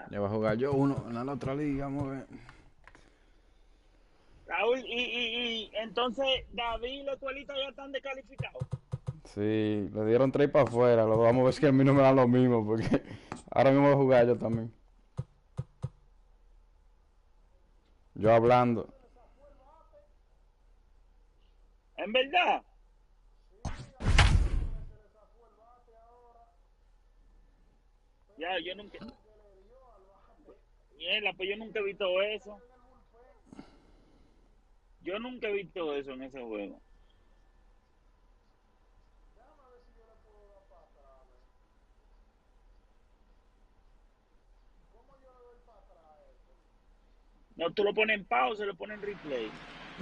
Ya voy a jugar yo uno en la otra liga, vamos a ver. Raúl, y entonces David y los tuelitos ya están descalificados. Sí, le dieron 3 para afuera. Lo vamos a ver si a mí no me dan lo mismo, porque ahora mismo voy a jugar yo también. Yo hablando. ¿En verdad? Ya, yo nunca... Mierda, pues yo nunca he visto eso. Yo nunca he visto eso en ese juego. No, tú lo pones en pausa, lo pones en replay.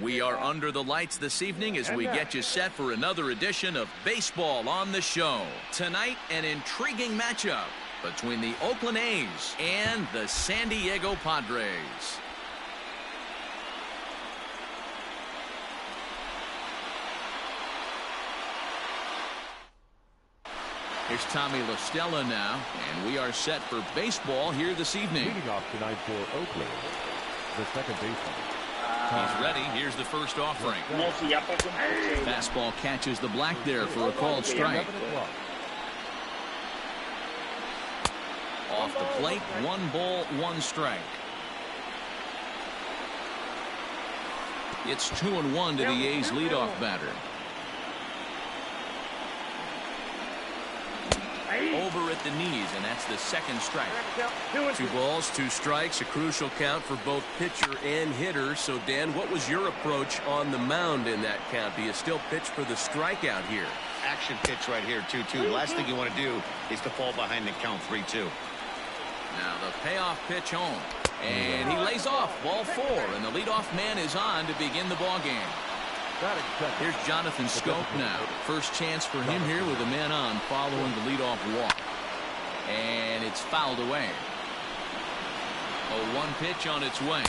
We are under the lights this evening as we get you set for another edition of Baseball on the Show. Tonight, an intriguing matchup between the Oakland A's and the San Diego Padres. Here's Tommy La Stella now, and we are set for baseball here this evening. Leading off tonight for Oakland, the second baseman. He's ready. Here's the first offering. Fastball catches the black there for a called strike. Off the plate, 1 ball, 1 strike. It's 2-1 to the A's leadoff batter. Over at the knees, and that's the second strike. 2 balls, 2 strikes, a crucial count for both pitcher and hitter. So, Dan, what was your approach on the mound in that count? Do you still pitch for the strikeout here? Action pitch right here, 2-2. Last thing you want to do is to fall behind the count 3-2. Now the payoff pitch home, and he lays off ball 4, and the leadoff man is on to begin the ball game. Here's Jonathan Scope now. First chance for him here with a man on following the leadoff walk. And it's fouled away. 0-1 pitch on its way.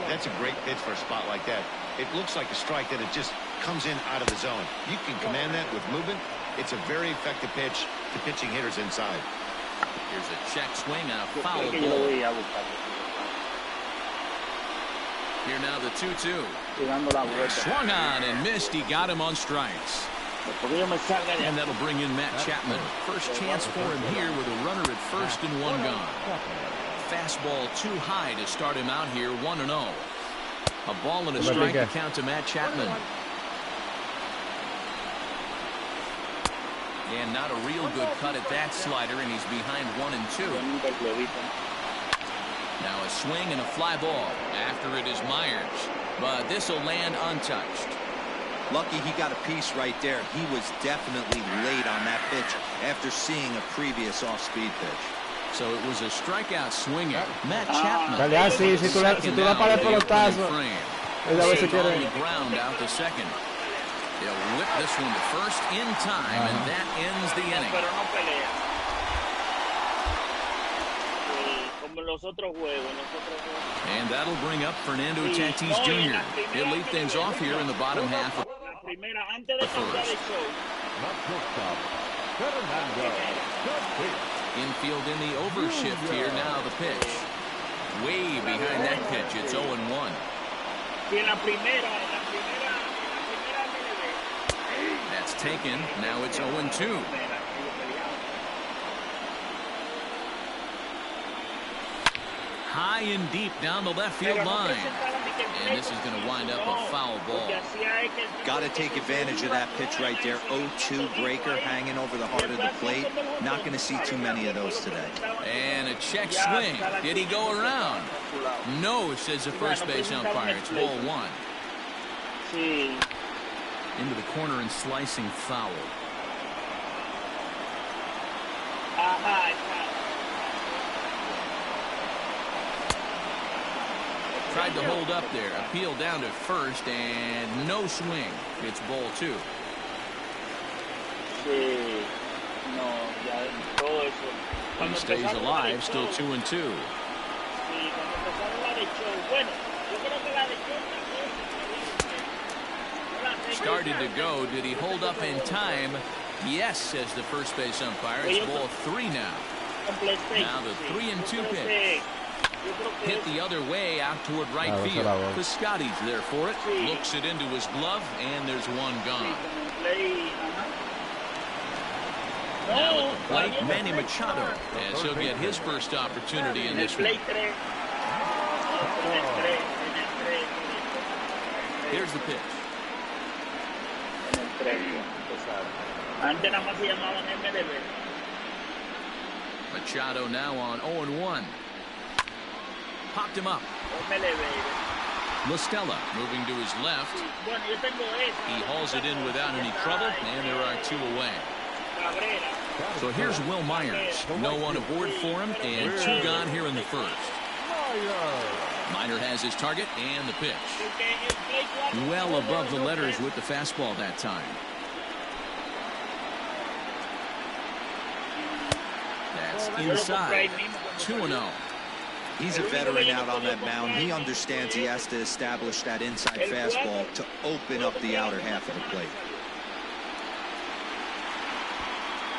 That's a great pitch for a spot like that. It looks like a strike that it just comes in out of the zone. You can command that with movement. It's a very effective pitch to pitching hitters inside. Here's a check swing and a foul ball. Here now the 2-2. Swung on and missed. He got him on strikes. And that'll bring in Matt Chapman. First chance for him here with a runner at first and 1 gone. Fastball too high to start him out here, 1-0. A ball and a strike to count to Matt Chapman. And not a real good cut at that slider, and he's behind 1-2. Now a swing and a fly ball. After it is Myers, but this will land untouched. Lucky he got a piece right there. He was definitely late on that pitch after seeing a previous off-speed pitch. So it was a strikeout swinger. Matt Chapman. Dale así, si tú le paras el pelotazo. Ella a veces quiere. Ground out to second. They'll whip this one to first in time, and that ends the inning. And that'll bring up Fernando Tatis Jr. He'll lead things off here in the bottom half of the first. Infield in the overshift here now, the pitch. Way behind that pitch, it's 0-1. That's taken, now it's 0-2. High and deep down the left field line. And this is going to wind up a foul ball. Got to take advantage of that pitch right there. 0-2 breaker hanging over the heart of the plate. Not going to see too many of those today. And a check swing. Did he go around? No, says the first base umpire. It's ball 1. Into the corner and slicing foul. Tried to hold up there. Appeal down to first, and no swing. It's ball 2. He stays alive, still 2-2. Started to go. Did he hold up in time? Yes, says the first base umpire. It's ball 3 now. Now the 3-2 pitch. Hit the other way out toward right field. Piscotty's there for it. Looks it into his glove, and there's one gone. Now at the plate, Manny Machado, as he'll get his first opportunity in this one. Here's the pitch. Machado now on 0-1. Popped him up. La Stella moving to his left. He hauls it in without any trouble, and there are 2 away. So here's Will Myers. No one aboard for him, and 2 gone here in the first. Minor has his target and the pitch. Well above the letters with the fastball that time. That's inside. 2-0. He's a veteran out on that mound. He understands he has to establish that inside fastball to open up the outer half of the plate.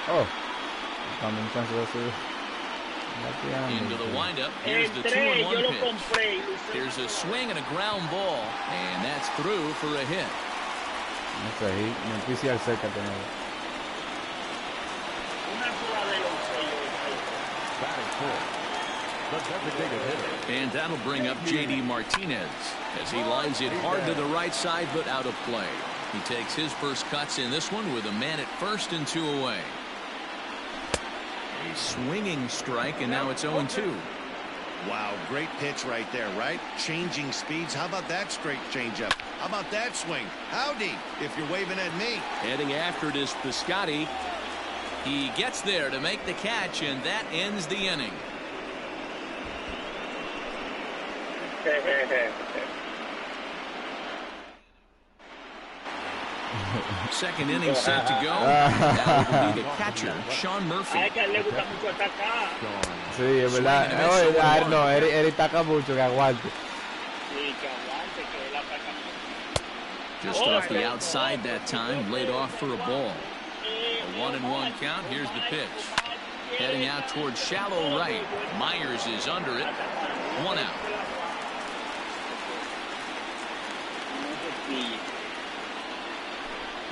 Oh. Into the windup. Here's the 2-1 pitch. Here's a swing and a ground ball, and that's through for a hit. And that'll bring up J.D. Martinez as he lines it hard to the right side, but out of play. He takes his first cuts in this one with a man at first and 2 away. A swinging strike, and now it's 0-2. Wow, great pitch right there, right? Changing speeds. How about that straight changeup? How about that swing? Howdy, if you're waving at me. Heading after it is Piscotty. He gets there to make the catch, and that ends the inning. Second inning set to go. That will be the catcher, Sean Murphy. Sí, es verdad. Oye, no, él ataca mucho, que aguante. Just off the outside that time, laid off for a ball. A 1-1 count. Here's the pitch. Heading out towards shallow right. Myers is under it. 1 out.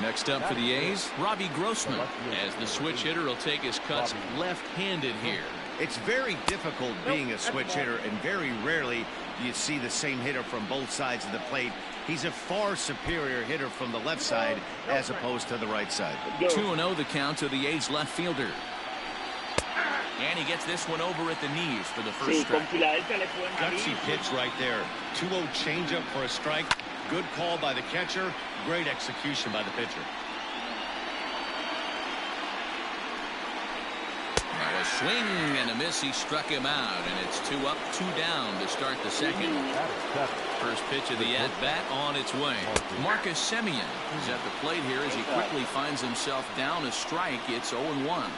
Next up for the A's, Robbie Grossman, as the switch hitter will take his cuts left-handed here. It's very difficult being a switch hitter, and very rarely do you see the same hitter from both sides of the plate. He's a far superior hitter from the left side as opposed to the right side. 2-0 the count to the A's left fielder. And he gets this one over at the knees for the first strike. Gutsy pitch right there. 2-0 changeup for a strike. Good call by the catcher. Great execution by the pitcher. Now a swing and a miss. He struck him out, and it's 2 up, 2 down to start the second. First pitch of the at-bat on its way. Marcus Semien is at the plate here as he quickly finds himself down a strike. It's 0-1.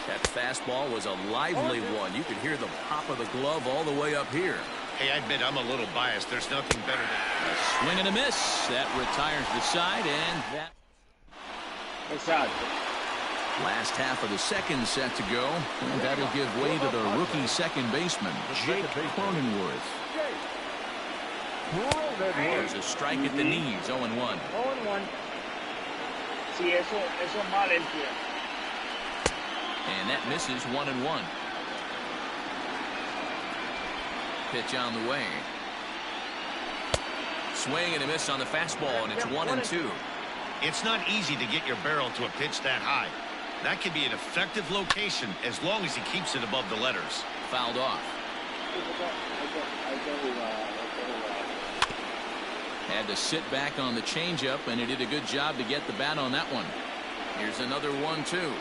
That fastball was a lively one. You could hear the pop of the glove all the way up here. Hey, I admit I'm a little biased. There's nothing better than a swing and a miss. That retires the side, and that. Last half of the second set to go, and that'll give way to the rookie second baseman, Jake Cronenworth. There's a strike at the knees, 0-1. 0-1. Sí, eso mal el pie. And that misses 1-1. Pitch on the way. Swing and a miss on the fastball, and it's 1-2. It's not easy to get your barrel to a pitch that high. That could be an effective location as long as he keeps it above the letters. Fouled off. Had to sit back on the changeup, and he did a good job to get the bat on that one. Here's another 1-2.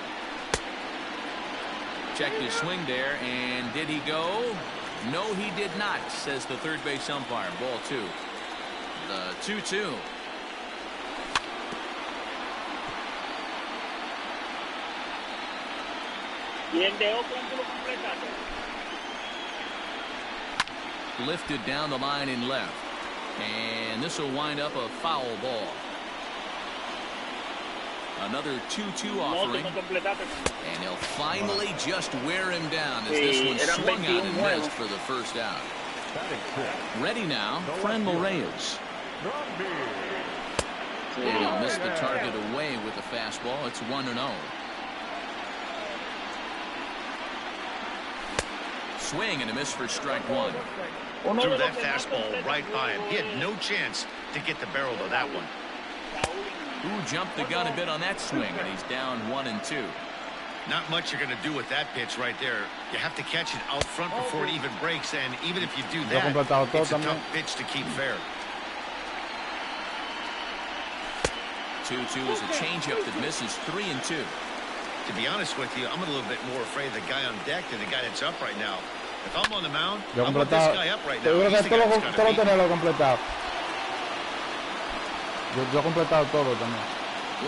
Checked his swing there, and did he go? No, he did not, says the third base umpire. Ball 2. The 2-2. Lifted down the line in left. And this will wind up a foul ball. Another 2-2 offering. And he'll finally just wear him down as this one swung out and missed for the first out. Ready now, Franmil Reyes. And he'll miss the target away with the fastball. It's 1-0. Swing and a miss for strike one. Threw that fastball right by him. He had no chance to get the barrel to that one. Who jumped the gun a bit on that swing, and he's down 1-2. Not much you're going to do with that pitch right there. You have to catch it out front before it even breaks, and even if you do that, it's a tough pitch to keep fair. 2-2 is a changeup that misses 3-2. To be honest with you, I'm a little bit more afraid of the guy on deck than the guy that's up right now. If I'm on the mound, I'm with this guy up right now. Yo he completado todo también.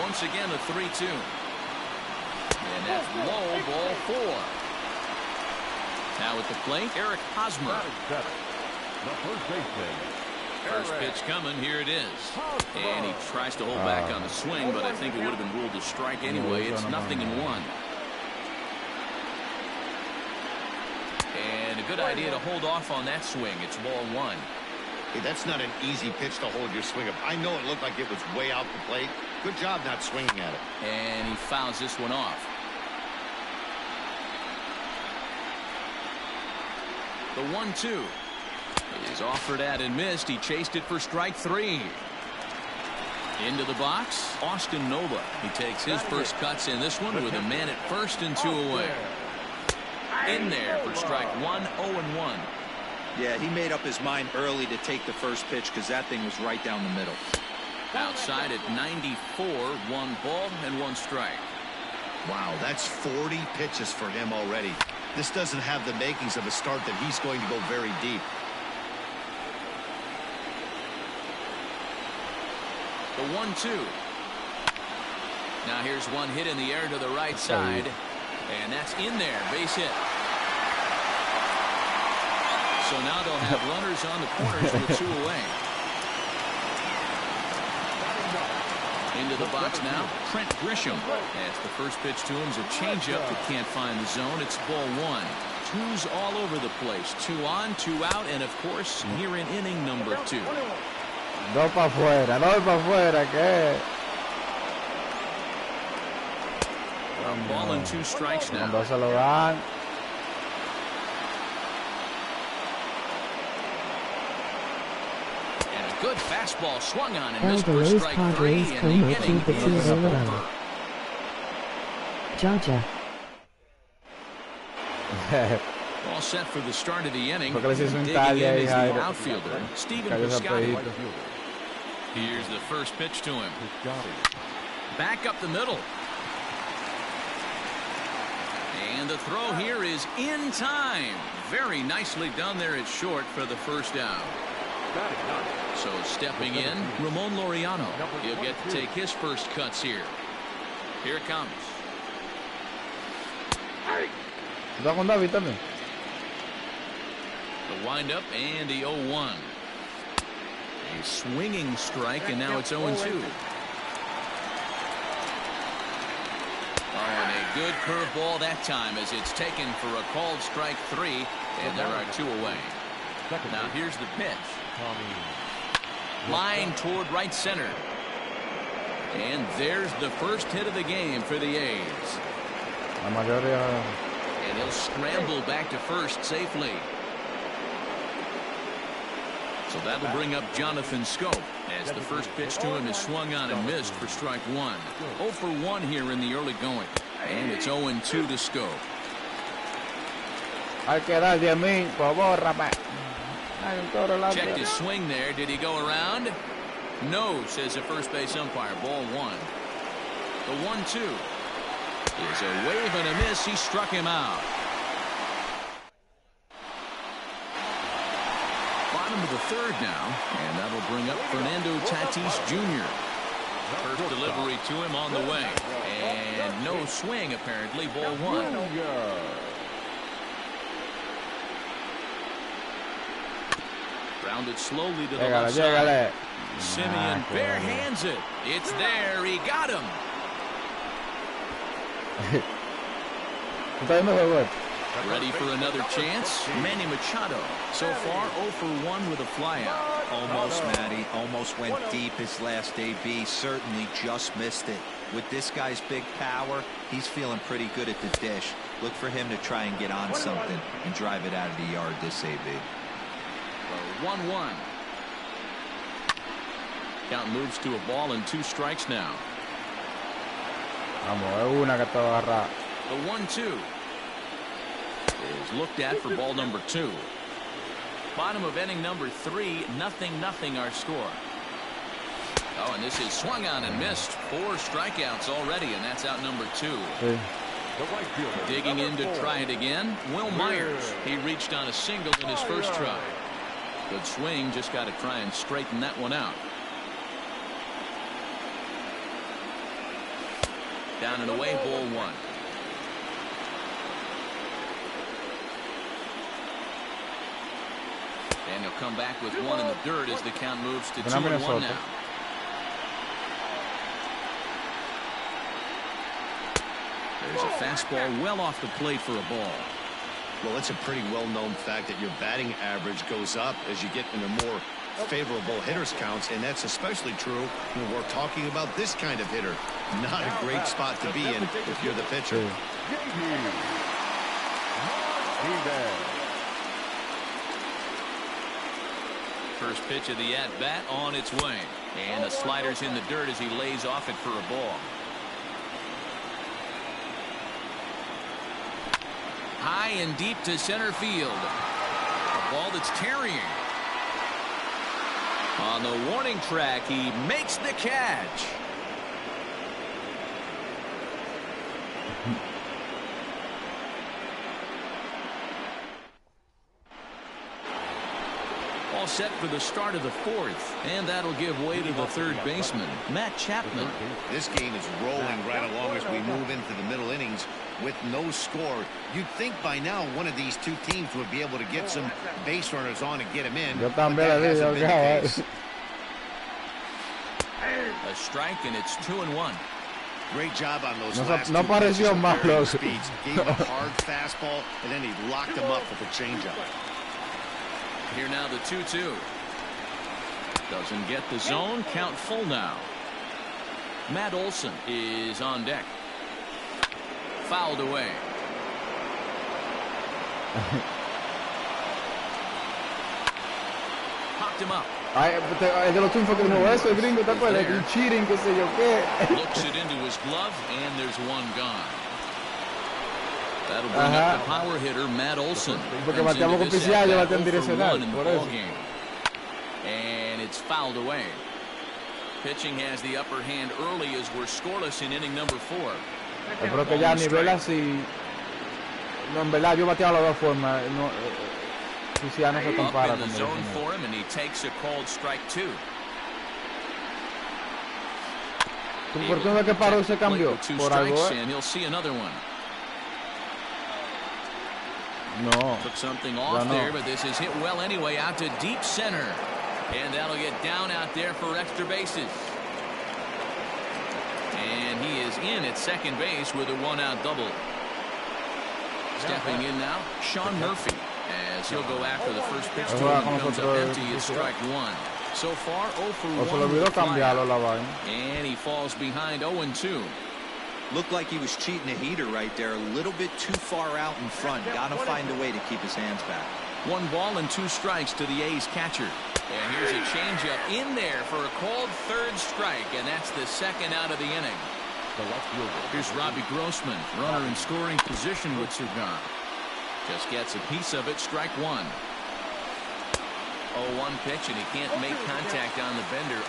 Once again, a 3-2. And that's low, ball 4. Now at the plate, Eric Hosmer. The first baseman. First pitch coming, here it is. And he tries to hold back on the swing, but I think it would have been ruled a strike anyway. It's 0-1. And a good idea to hold off on that swing. It's ball 1. Hey, that's not an easy pitch to hold your swing up. I know it looked like it was way out the plate. Good job not swinging at it. And he fouls this one off. The 1-2 is offered at and missed. He chased it for strike 3. Into the box, Austin Nova. He takes his first cuts in this one with a man at first and 2 away. In there for strike 1, 0-1. Yeah, he made up his mind early to take the first pitch because that thing was right down the middle. Outside at 94, 1 ball and 1 strike. Wow, that's 40 pitches for him already. This doesn't have the makings of a start that he's going to go very deep. The 1-2. Now here's one hit in the air to the right side. And that's in there. Base hit. So now they'll have runners on the corners with 2 away. Into the box now, Trent Grisham. As the first pitch to him is a changeup that can't find the zone. It's ball 1. 2's all over the place. 2 on, 2 out, and of course, here in inning number 2. Dos para afuera, ¿qué? Ball and 2 strikes now. Cuando se lo dan. Good fastball swung on and missed for strike 3, and the inning is over. Georgia. All set for the start of the inning. Digging in is the outfielder, Stephen Piscotty. Here's the first pitch to him. Back up the middle. And the throw here is in time. Very nicely done there at short for the first out. So stepping in, Ramon Laureano. He'll get to take his first cuts here. Here it comes. ¿Está con David también? The windup and the 0-1. A swinging strike, and now it's 0-2. Oh, and a good curveball that time as it's taken for a called strike 3, and there are 2 away. Now here's the pitch. Line toward right center. And there's the first hit of the game for the A's. And he'll scramble back to first safely. So that'll bring up Jonathan Scope as the first pitch to him is swung on and missed for strike 1. 0 for 1 here in the early going. And it's 0-2 to Scope. Hay que dar 10,000, por favor, rapaz. Checked his swing there. Did he go around? No, says the first base umpire. Ball 1. The 1-2 is a wave and a miss. He struck him out. Bottom of the 3rd now, and that'll bring up Fernando Tatis Jr. First delivery to him on the way, and no swing apparently. Ball 1. Rounded slowly to the left side. Simeon bare hands it. It's there. He got him. Ready for another chance. Manny Machado. So far, 0 for 1 with a flyout. Almost, Matty. Almost went deep his last AB. Certainly just missed it. With this guy's big power, he's feeling pretty good at the dish. Look for him to try and get on something and drive it out of the yard this AB. 1-1. Count moves to a ball and 2 strikes now. The 1-2 is looked at for ball number 2. Bottom of inning number 3, 0-0 our score. Oh, and this is swung on and missed. 4 strikeouts already, and that's out number 2. Digging in to try it again, Will Myers. He reached on a single in his first try. Good swing, just got to try and straighten that one out. Down and away, ball 1. And he'll come back with 1 in the dirt as the count moves to 2-1 now. There's a fastball well off the plate for a ball. Well, it's a pretty well-known fact that your batting average goes up as you get into more favorable hitters counts, and that's especially true when we're talking about this kind of hitter. Not a great spot to be in if you're the pitcher. First pitch of the at-bat on its way. And the slider's in the dirt as he lays off it for a ball. High and deep to center field. A ball that's tarrying. On the warning track, he makes the catch. All set for the start of the 4th, and that'll give way to the third baseman, Matt Chapman. This game is rolling right along as we move into the middle innings with no score. You'd think by now one of these two teams would be able to get some base runners on and get them in. A strike, and it's 2-1. Great job on those last two pitches. Speeds. Gave a hard fastball, and then he locked him up with a changeup. Here now the 2-2. Doesn't get the zone. Count full now. Matt Olson is on deck. Fouled away. Popped him up. El de los triunfos que dijo eso, el gringo, ¿te acuerdas? El cheating, qué sé yo qué. Looks it into his glove, and there's one gone. That'll bring up the power hitter, Matt Olson. Porque bateamos con oficial, yo bateo en direccional, por eso. And it's fouled away. Pitching has the upper hand early as we're scoreless in inning number 4. Pero que ya a nivel así, no, en verdad yo bateaba de las dos formas. No, oficial no se compara con zone for him, and he takes a called strike 2. ¿Por qué no que paró y se cambió? Por algo. And he'll see another one. No. Took something off there, but this is hit well anyway, out to deep center. And that'll get down out there for extra bases. And he is in at second base with a 1-out double. Stepping in now, Sean Murphy, as he'll go after the first pitch to him. Comes up empty at strike 1. So far, 0 for 1. And he falls behind 0-2. Looked like he was cheating a heater right there. A little bit too far out in front. Got to find a way to keep his hands back. 1 ball and 2 strikes to the A's catcher. And here's a changeup in there for a called third strike, and that's the second out of the inning. Here's Robbie Grossman, runner in scoring position with Sugan. Just gets a piece of it, strike 1. 0-1 pitch, and he can't make contact on the bender.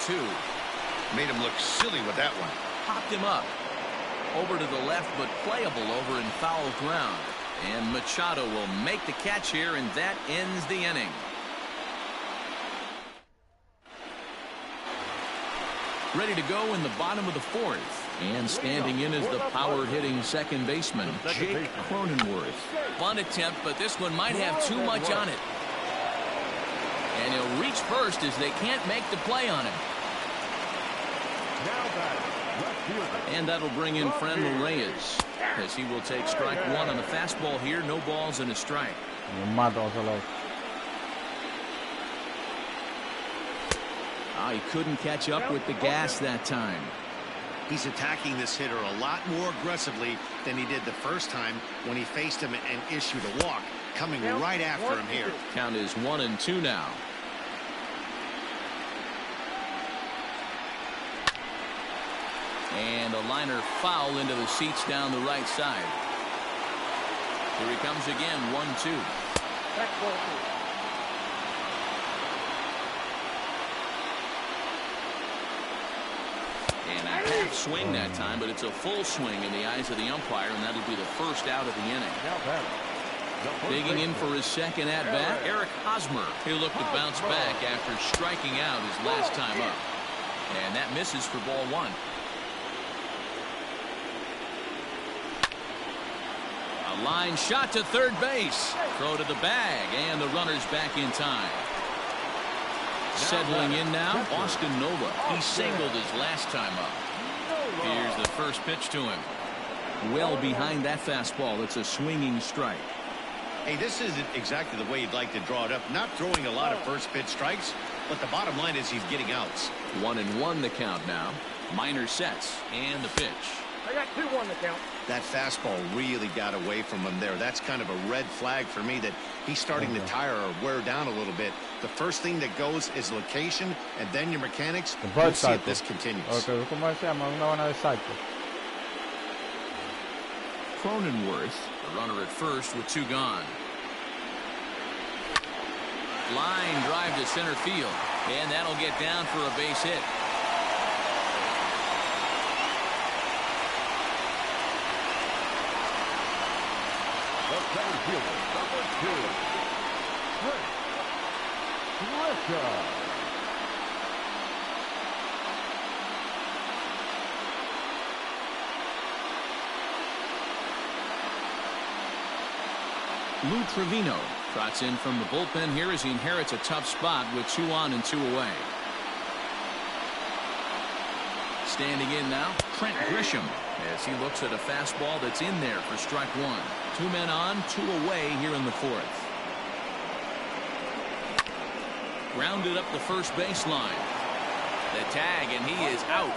0-2. Made him look silly with that one. Popped him up. Over to the left, but playable over in foul ground. And Machado will make the catch here, and that ends the inning. Ready to go in the bottom of the 4th. And standing in is the power-hitting second baseman, Jake Cronenworth. Bunt attempt, but this one might have too much on it. And he'll reach first as they can't make the play on him. Now back. And that'll bring in Franmil Reyes, as he will take strike one on the fastball here. No balls and a strike. He couldn't catch up with the gas that time. He's attacking this hitter a lot more aggressively than he did the first time when he faced him and issued a walk. Coming right after him here. Count is 1-2 now. And a liner foul into the seats down the right side. Here he comes again, 1-2. And a half swing that time, but it's a full swing in the eyes of the umpire, and that'll be the first out of the inning. Digging in for his second at-bat, Eric Hosmer. He'll look to bounce back after striking out his last time up. And that misses for ball one. A line shot to third base. Throw to the bag, and the runner's back in time. Settling in now, Austin Nova. He singled his last time up. Here's the first pitch to him. Well behind that fastball. It's a swinging strike. Hey, this isn't exactly the way you'd like to draw it up. Not throwing a lot of first pitch strikes, but the bottom line is he's getting outs. 1-1 the count now. Minor sets, and the pitch. I got 2-1 the count. That fastball really got away from him there. That's kind of a red flag for me that he's starting to tire or wear down a little bit. The first thing that goes is location, and then your mechanics. We'll see if this continues. Okay, ¿cómo se llama? Una buena de salto. Cronenworth, a runner at first with 2 gone. Line drive to center field, and that'll get down for a base hit. Lou Trevino trots in from the bullpen here as he inherits a tough spot with 2 on and 2 away. Standing in now, Trent Grisham, as he looks at a fastball that's in there for strike one. 2 men on, 2 away here in the 4th. Grounded up the first baseline. The tag, and he is out.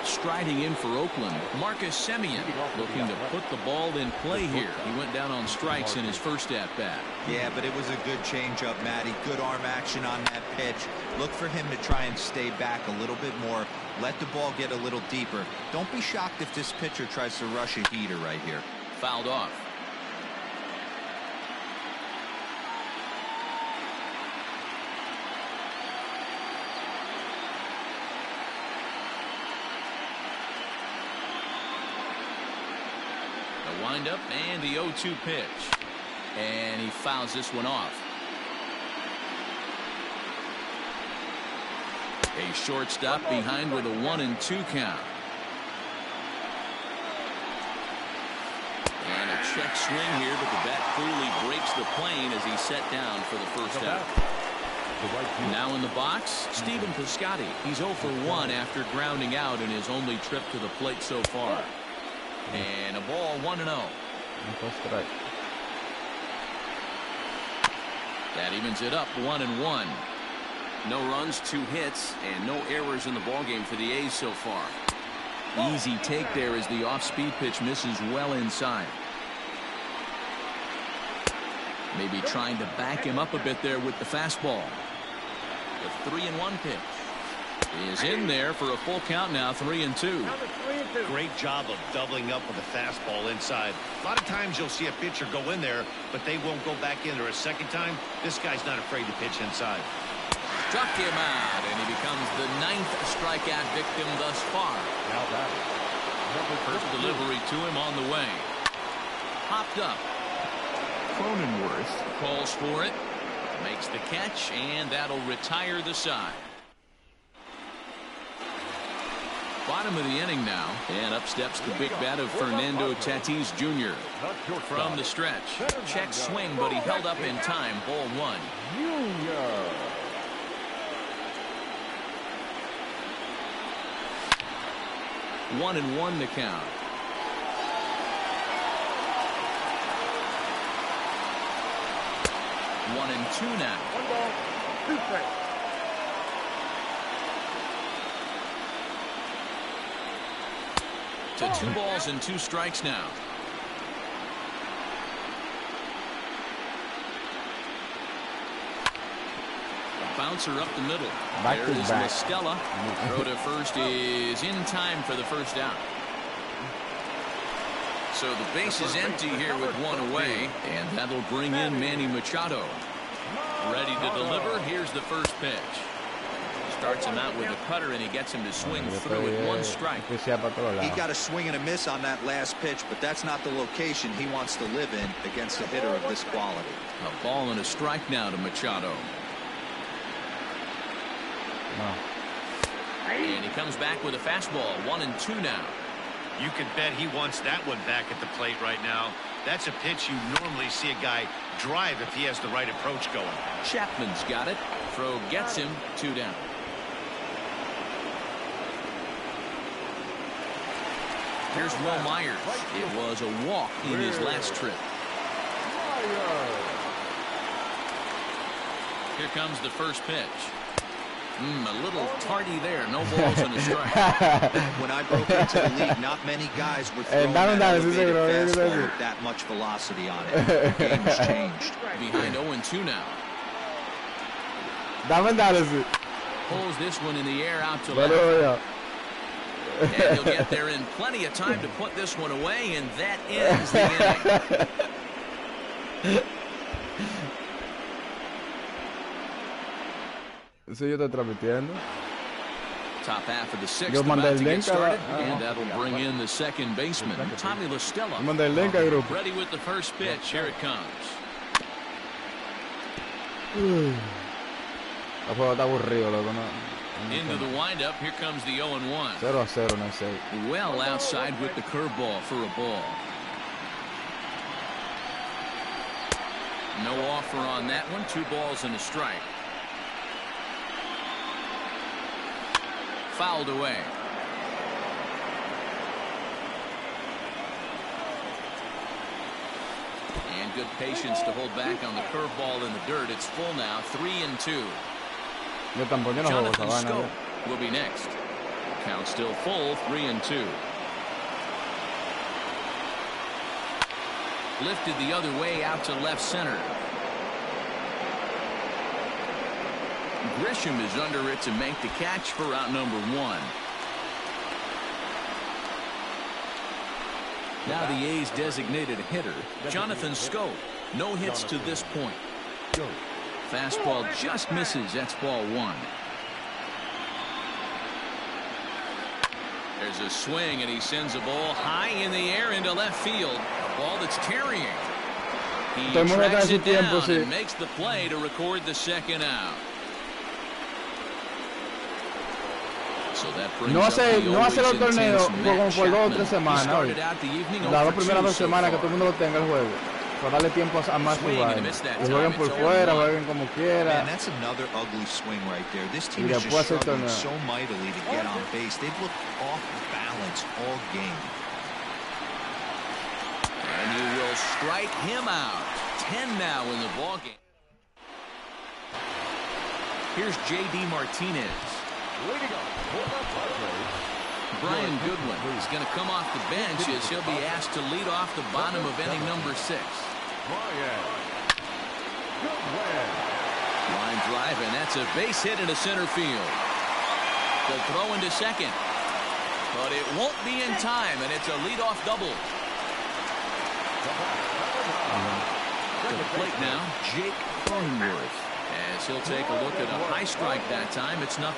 Striding in for Oakland, Marcus Semien, looking to put the ball in play here. He went down on strikes in his first at-bat. Yeah, but it was a good changeup, Matty. Good arm action on that pitch. Look for him to try and stay back a little bit more. Let the ball get a little deeper. Don't be shocked if this pitcher tries to rush a heater right here. Fouled off. The windup and the 0-2 pitch. And he fouls this one off. A shortstop behind with a 1-2 count. And a check swing here, but the bat clearly breaks the plane as he's set down for the first out. Now in the box, Stephen Piscotty. He's 0 for 1 after grounding out in his only trip to the plate so far. And a ball, 1-0. That evens it up, 1-1. No runs, 2 hits, and no errors in the ballgame for the A's so far. Easy take there as the off-speed pitch misses well inside. Maybe trying to back him up a bit there with the fastball. The 3-1 pitch is in there for a full count now, 3-2. Great job of doubling up with a fastball inside. A lot of times you'll see a pitcher go in there, but they won't go back in there a second time. This guy's not afraid to pitch inside. Struck him out, and he becomes the 9th strikeout victim thus far. First delivery to him on the way. Popped up. Cronenworth calls for it, makes the catch, and that'll retire the side. Bottom of the inning now, and up steps the big bat of Fernando Tatis Jr. From the stretch, check swing, but he held up in time. Ball one. 1-1 the count. One and two now. 1 ball, 2 strikes. To 2 balls and 2 strikes now. A bouncer up the middle. There is Listella. Throw to first is in time for the first out. So the base is empty here with 1 away, and that'll bring in Manny Machado. Ready to deliver. Here's the first pitch. Starts him out with a cutter, and he gets him to swing through with 1 strike. He got a swing and a miss on that last pitch, but that's not the location he wants to live in against a hitter of this quality. A ball and a strike now to Machado. And he comes back with a fastball. 1-2 now. You could bet he wants that one back at the plate right now. That's a pitch you normally see a guy drive if he has the right approach going. Chapman's got it. Throw gets him. 2 down. Here's Will Myers. It was a walk in his last trip. Here comes the first pitch. A little tardy there. No balls and a strike. When I broke into the league, not many guys were throwing that elevated fastball with that much velocity on it. The game's changed. Behind 0-2 now. Pulls this one in the air out to left. And he'll get there in plenty of time to put this one away, and that ends the inning. Eso yo estoy transmitiendo. Top half of the 6th about to get started, and that'll bring in the second baseman, Tommy Listella. Ready with the first pitch. Here it comes. Into the windup. Here comes the 0-1. 0-0, no sé. Well outside with the curveball for a ball. No offer on that one. 2 balls and a strike. Fouled away. And good patience to hold back on the curveball in the dirt. It's full now. 3-2. Jonathan Scope will be next. Count still full. 3-2. Lifted the other way out to left center. Grisham is under it to make the catch for out number 1. Now the A's designated hitter, Jonathan Scope. No hits to this point. Fastball just misses. That's ball 1. There's a swing, and he sends a ball high in the air into left field. A ball that's carrying. He tracks it down and makes the play to record the second out. So no hace el torneo como por 2 o 3 semanas hoy. Las 2 primeras 2 semanas que todo el mundo lo tenga el juego. Para darle tiempo a más jugar. Y jueguen por fuera, jueguen como quiera. Man, that's another ugly swing right there. This team is just struggling so mightily to get on base. They've looked off balance all game. And you will strike him out. 10 now in the ballgame. Here's J.D. Martinez. Brian Goodwin is going to come off the bench as he'll be asked to lead off the bottom of inning number 6. Line drive, and that's a base hit into center field. The throw into second, but it won't be in time, and it's a leadoff double. To the plate now, Jake Cronenworth. As he'll take a look at a high strike that time. It's 0-1.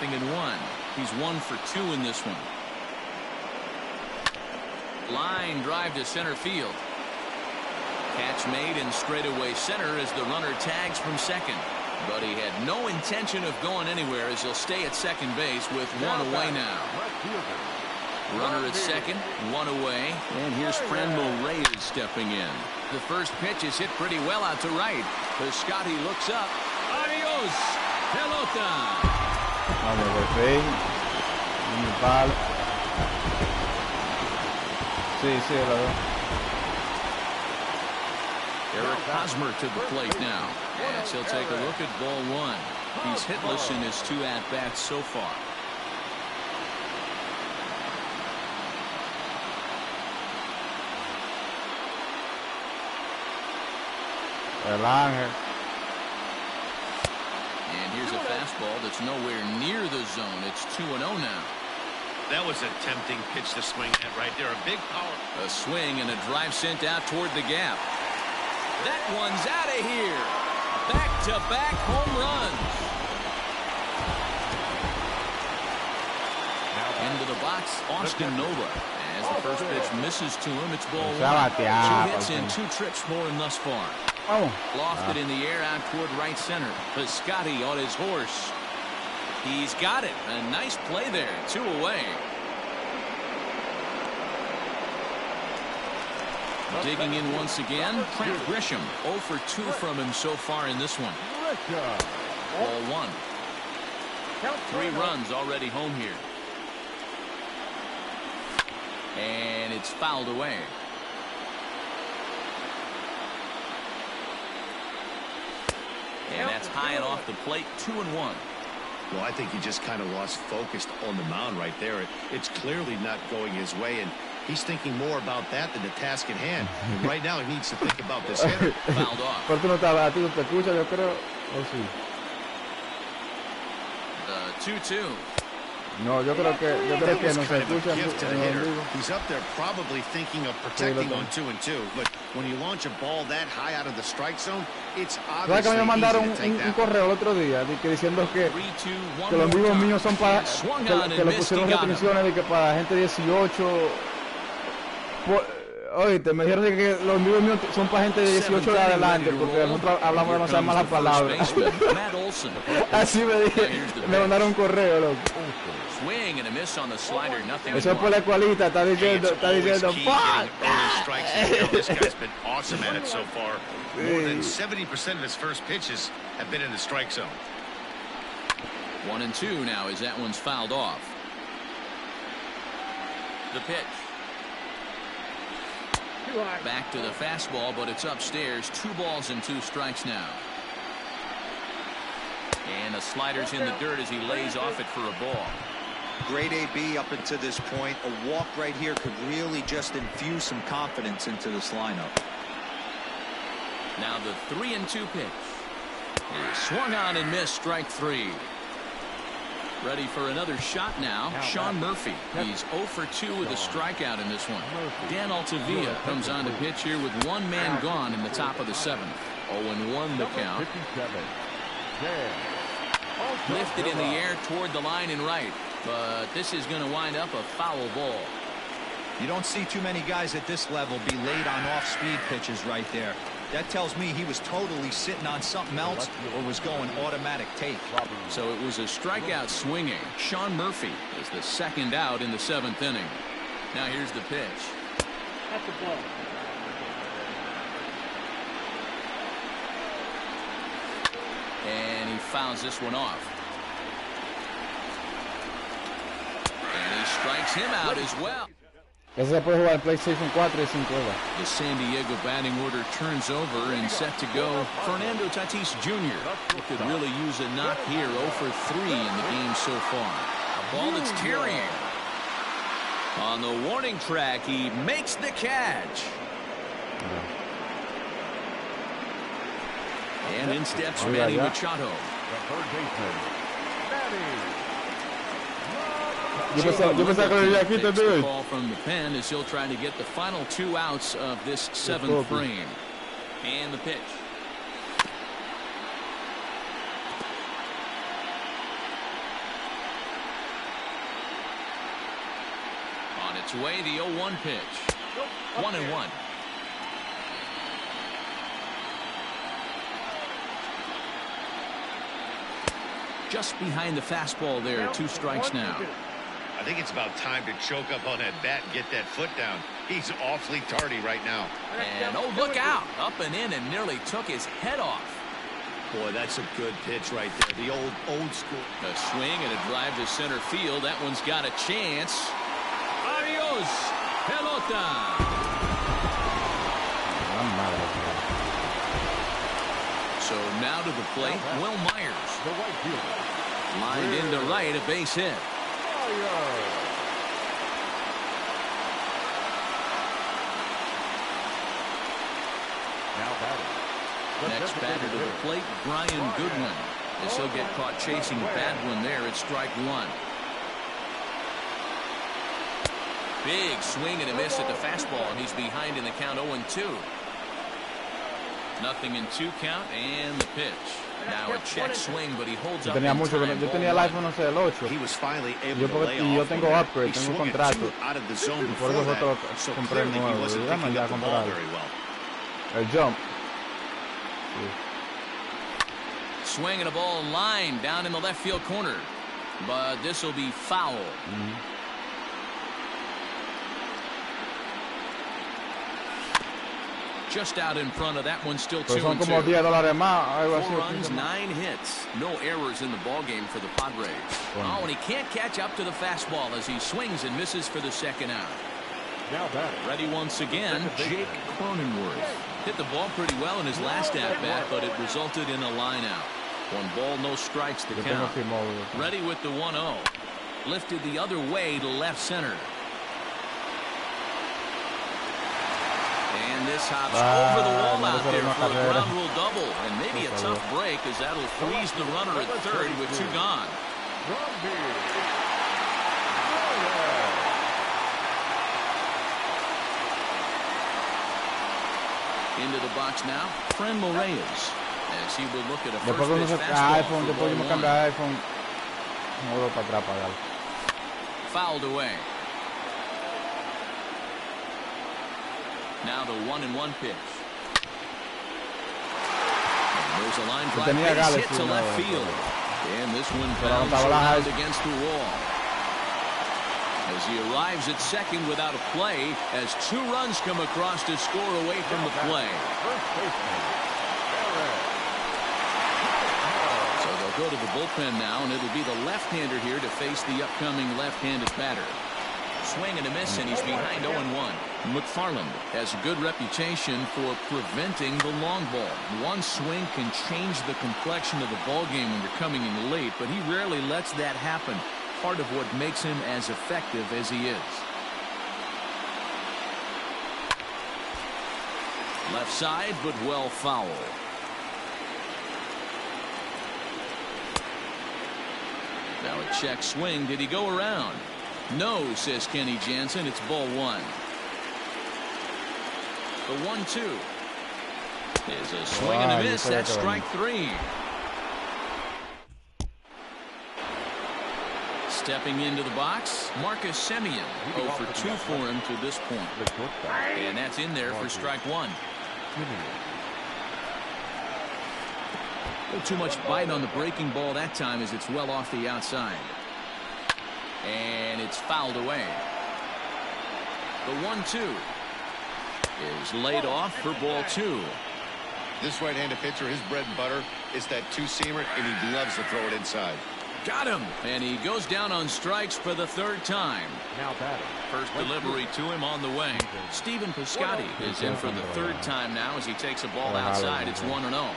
He's 1 for 2 in this one. Line drive to center field. Catch made in straightaway center as the runner tags from second. But he had no intention of going anywhere as he'll stay at second base with 1 away now. Runner at second, one away, and here's Franmil Reyes stepping in. The first pitch is hit pretty well out to right. Piscotty looks up. Adios, pelota. Vamos, perfil. Un palo. Sí, la veo. Eric Hosmer to the plate now, as he'll take a look at ball one. He's hitless in his 2 at-bats so far. El Ángel. And here's a fastball that's nowhere near the zone. It's 2-0 now. That was a tempting pitch to swing at right there. A big power. A swing and a drive sent out toward the gap. That one's out of here. Back-to-back home runs. Into the box, Austin Nova. As the first pitch misses to him, it's ball one. 2 hits and 2 trips for him thus far. Lofted in the air out toward right center. Piscotty on his horse. He's got it. A nice play there. 2 away. Digging in once again, Trent Grisham. 0 for 2 from him so far in this one. Ball one. 3 runs already home here. And it's fouled away. And that's high and off the plate. 2-1. Well, I think he just kind of lost focus on the mound right there. It's clearly not going his way, and he's thinking more about that than the task at hand. Right now, he needs to think about this hitter. Fouled off. Pero tú no estás, a ti no te escuchas, yo creo. ¿O sí? The 2-2. No, yo creo que no se escucha. He's up there probably thinking of protecting on 2-2, but when you launch a ball that high out of the strike zone, it's obviously que me mandaron un correo el otro día diciendo que los amigos míos son para que le pusieron restricciones de que para gente 18. Oíste, me dijeron que los amigos míos son para gente de 18 de adelante porque nosotros hablamos demasiadas malas palabras. Así me dije, me mandaron un correo, loco. Eso es por la escuelita, está diciendo, fuck. This guy's been awesome at it so far. More than 70% of his first pitches have been in the strike zone. 1-2 now as that one's fouled off. The pitch. Back to the fastball, but it's upstairs. 2 balls and 2 strikes now. And the slider's in the dirt as he lays off it for a ball. Great AB up until this point. A walk right here could really just infuse some confidence into this lineup. Now the 3-2 pitch. He swung on and missed, strike 3. Ready for another shot now. Sean Murphy. He's 0 for 2 with a strikeout in this one. Dan Altavilla comes on to pitch here with 1 man gone in the top of the 7th. 0-1 the count. Lifted in the air toward the line and right. But this is going to wind up a foul ball. You don't see too many guys at this level be late on off-speed pitches right there. That tells me he was totally sitting on something else or was going automatic take. So it was a strikeout swinging. Sean Murphy is the 2nd out in the 7th inning. Now here's the pitch. That's the ball. And he fouls this one off. And he strikes him out as well. Ese se puede jugar en PlayStation 4 y 5 horas. The San Diego batting order turns over and set to go. Fernando Tatis Jr. could really use a knock here. 0 for 3 in the game so far. A ball that's tarrying. On the warning track, he makes the catch. And in steps Manny Machado. The third baseman, Manny. Yo pensaba que lo había aquí también. Ball from the pen as he'll try to get the final 2 outs of this 7th frame. And the pitch. On its way, the 0-1 pitch. 1-1. Just behind the fastball there. 2 strikes now. I think it's about time to choke up on that bat and get that foot down. He's awfully tardy right now. And oh, look out. Up and in and nearly took his head off. Boy, that's a good pitch right there. The old school. A swing and a drive to center field. That one's got a chance. Adios, pelota. So now to the plate, Will Myers. The right fielder. Lined into right, a base hit. Now batting. Next batter to the plate, Brian Goodwin. As he'll get caught chasing Badwin there at strike one. Big swing and a miss at the fastball, and he's behind in the count 0-2. Nothing in 2 count, and the pitch. Now a check swing, but he holds up. Yo tenía el iPhone 11. He was finally able to lay off. Yo tengo upgrade, tengo contrato. Out of the zone Por eso before that. nosotros So compré el clearly he nuevo. wasn't Dígame picking ya up the ball comprar very well. el jump. Swinging a ball line down in the left field corner, but this will be foul. Just out in front of that one, still 2-2. Son como $10 más, algo 4 así. runs, 9 hits. No errors in the ball game for the Padres. Oh, and he can't catch up to the fastball as he swings and misses for the second out. Now batting. Ready once again, Jake Cronenworth. Hit the ball pretty well in his last at-bat, but it resulted in a line out. 1 ball, no strikes to count. Ready with the 1-0. Lifted the other way to left center. And this hops over the wall out there for a ground rule double. And maybe a tough break, as that'll freeze the runner at third with 2 gone. Into the box now, Frenlo Reyes, as he will look at a first pitch fastball for ball 1. Fouled away. Now the 1-1 pitch. And there's a line drive base hit to left field. And this one bounces around against the wall. As he arrives at second without a play, as 2 runs come across to score away from the play. So they'll go to the bullpen now, and it'll be the left-hander here to face the upcoming left-handed batter. Swing and a miss, and he's behind 0-1. McFarland has a good reputation for preventing the long ball. One swing can change the complexion of the ball game when you're coming in late, but he rarely lets that happen. Part of what makes him as effective as he is. Left side, but well foul. Now a check swing. Did he go around? No, says Kenny Jansen. It's ball 1. The 1-2 is a swing and a miss. That's strike 3. Stepping into the box, Marcus Semien. 0 for 2 for him to this point. And that's in there for strike 1. A little too much bite on the breaking ball that time, as it's well off the outside. And it's fouled away. The 1-2 is laid off for ball 2. This right-handed pitcher, his bread and butter is that 2-seamer, and he loves to throw it inside. Got him, and he goes down on strikes for the 3rd time. Now batting. First delivery to him on the way. Stephen Piscotty is in for the 3rd time now as he takes a ball outside. It's 1-0.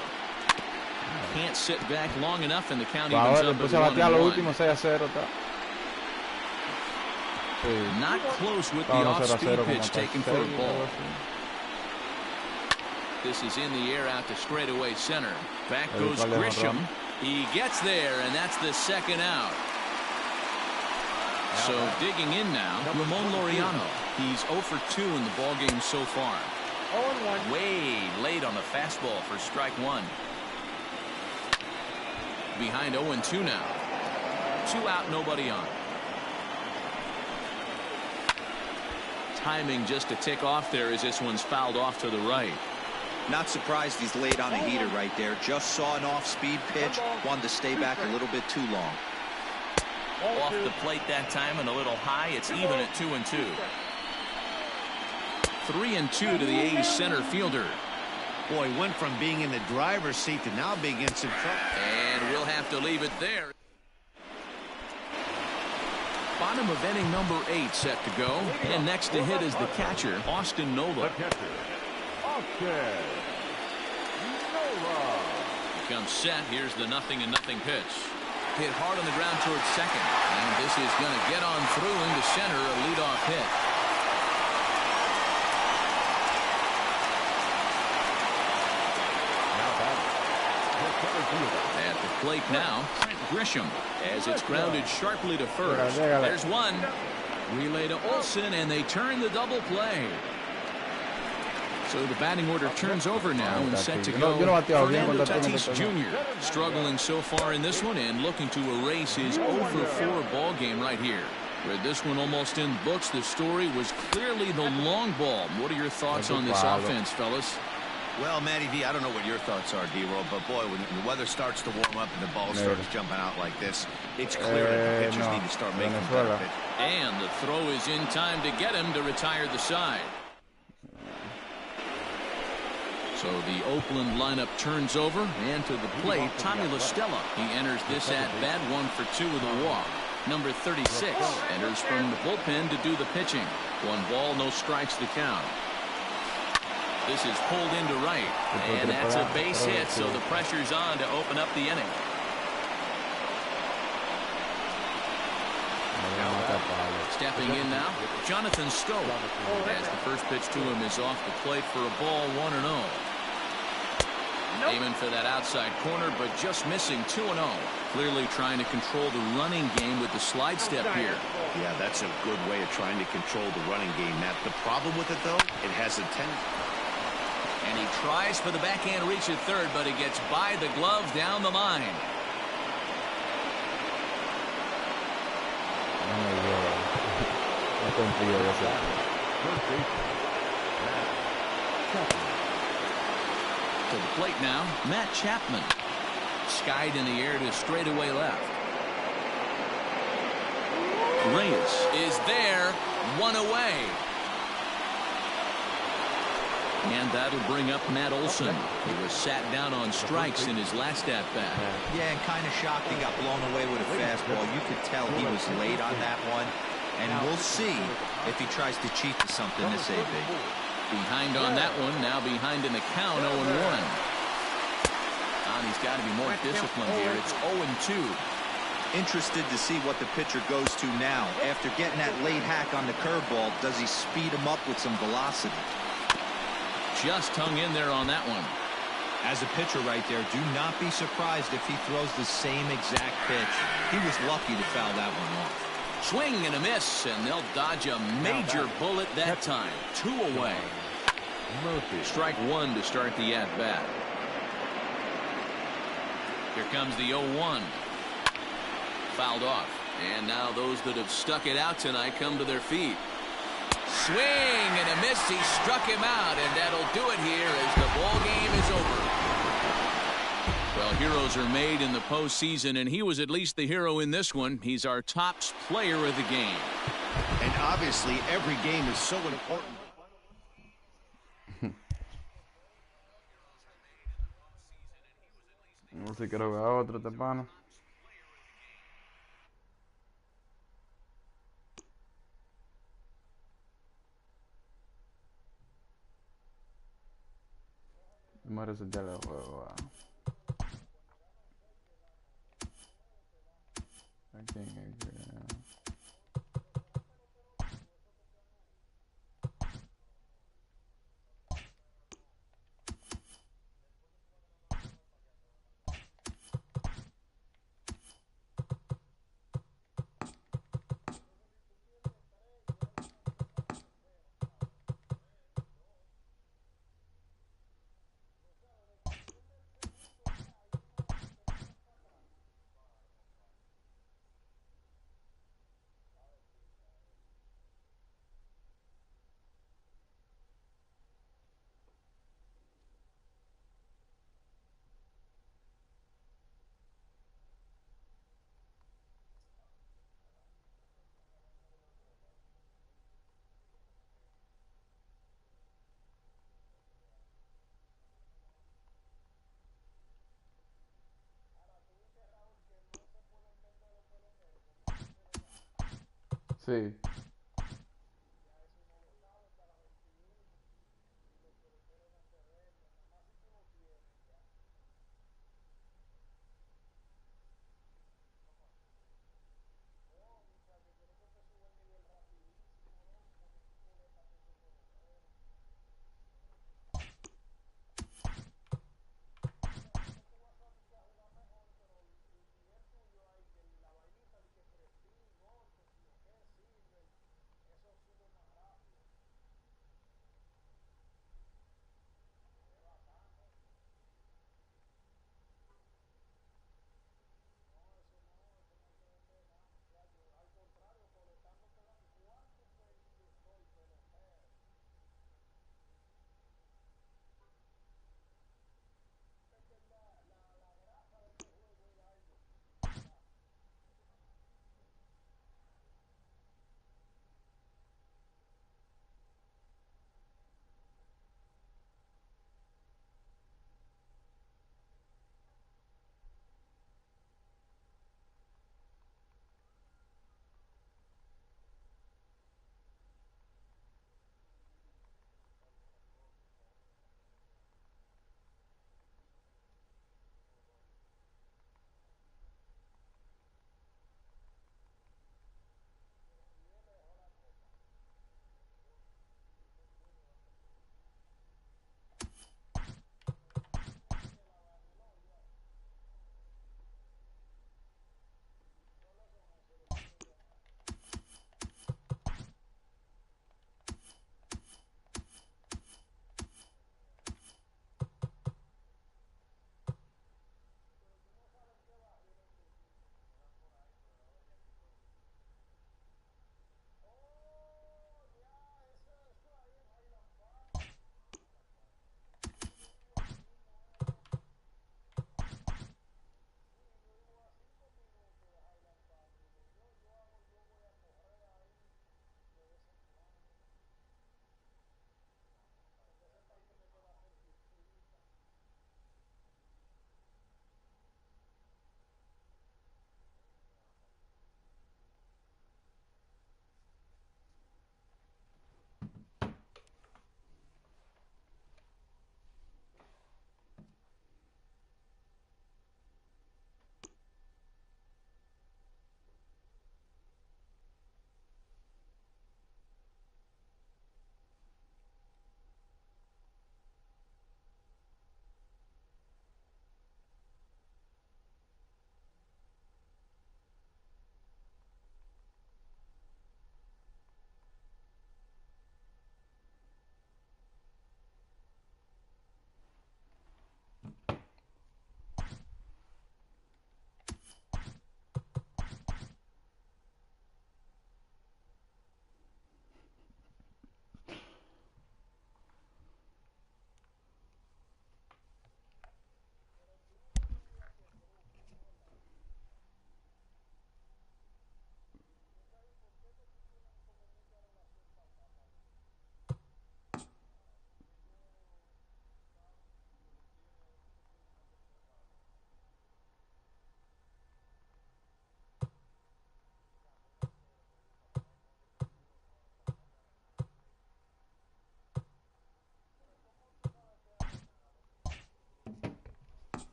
Can't sit back long enough, and the count evens up at 1-1. Not close with the off-speed pitch taken for a ball. This is in the air out to straightaway center. Back goes Grisham. He gets there, and that's the 2nd out. So digging in now, Ramon Laureano. He's 0 for 2 in the ballgame so far. 0-1. Way late on the fastball for strike 1. Behind 0-2 now. 2 out, nobody on. Timing just to tick off there as this one's fouled off to the right. Not surprised he's laid on a heater right there. Just saw an off-speed pitch. Wanted to stay back a little bit too long. Off the plate that time and a little high. It's even at 2-2. 3-2 to the A's center fielder. Boy, went from being in the driver's seat to now being in some trouble. And we'll have to leave it there. Bottom of inning number 8 set to go. And next to hit is the catcher, Austin Nola. Comes set. Here's the 0-0 pitch. Hit hard on the ground towards second. And this is going to get on through into center. A leadoff hit. At the plate now, Trent Grisham, as it's grounded sharply to first. There's one. Relay to Olsen, and they turn the double play. So the batting order turns over now and set to go. Fernando Tatis Jr. struggling so far in this one and looking to erase his 0-for-4 ball game right here. With this one almost in books, the story was clearly the long ball. What are your thoughts on this offense, fellas? Well, Matty V, I don't know what your thoughts are, D-Roll, but boy, when the weather starts to warm up and the ball starts jumping out like this, it's clear that the pitchers need to start making better pitches. And the throw is in time to get him to retire the side. So the Oakland lineup turns over, and to the plate, Tommy La Stella. He enters this at-bat 1 for 2 with a walk. Number 36 enters from the bullpen to do the pitching. 1 ball, no strikes the count. This is pulled into right, and that's a base hit, so the pressure's on to open up the inning. Stepping in now, Jonathan Stowe, as the first pitch to him is off the plate for a ball, 1-0. Aiming for that outside corner, but just missing 2-0. Clearly trying to control the running game with the slide step here. Yeah, that's a good way of trying to control the running game, Matt. The problem with it, though, it has a tendency. And he tries for the backhand reach at third, but he gets by the glove down the line. To the plate now, Matt Chapman. Skied in the air to straightaway left. Reyes is there, 1 away. And that'll bring up Matt Olson. He was sat down on strikes in his last at-bat. Yeah, and kind of shocked he got blown away with a fastball. You could tell he was late on that one. And we'll see if he tries to cheat to something this AB. Behind on that one, now behind in the count, 0-1. And he's got to be more disciplined here. It's 0-2. Interested to see what the pitcher goes to now. After getting that late hack on the curveball, does he speed him up with some velocity? Just hung in there on that one. As a pitcher right there, do not be surprised if he throws the same exact pitch. He was lucky to foul that one off. Swing and a miss, and they'll dodge a major bullet that time. 2 away. Strike 1 to start the at-bat. Here comes the 0-1. Fouled off. And now those that have stuck it out tonight come to their feet. Swing and a miss. He struck him out, and that'll do it here as the ball game is over. Well, heroes are made in the postseason, and he was at least the hero in this one. He's our top player of the game. And obviously, every game is so important. No sé, quiero ver a otro, te pana. Me reseté el juego. Sí.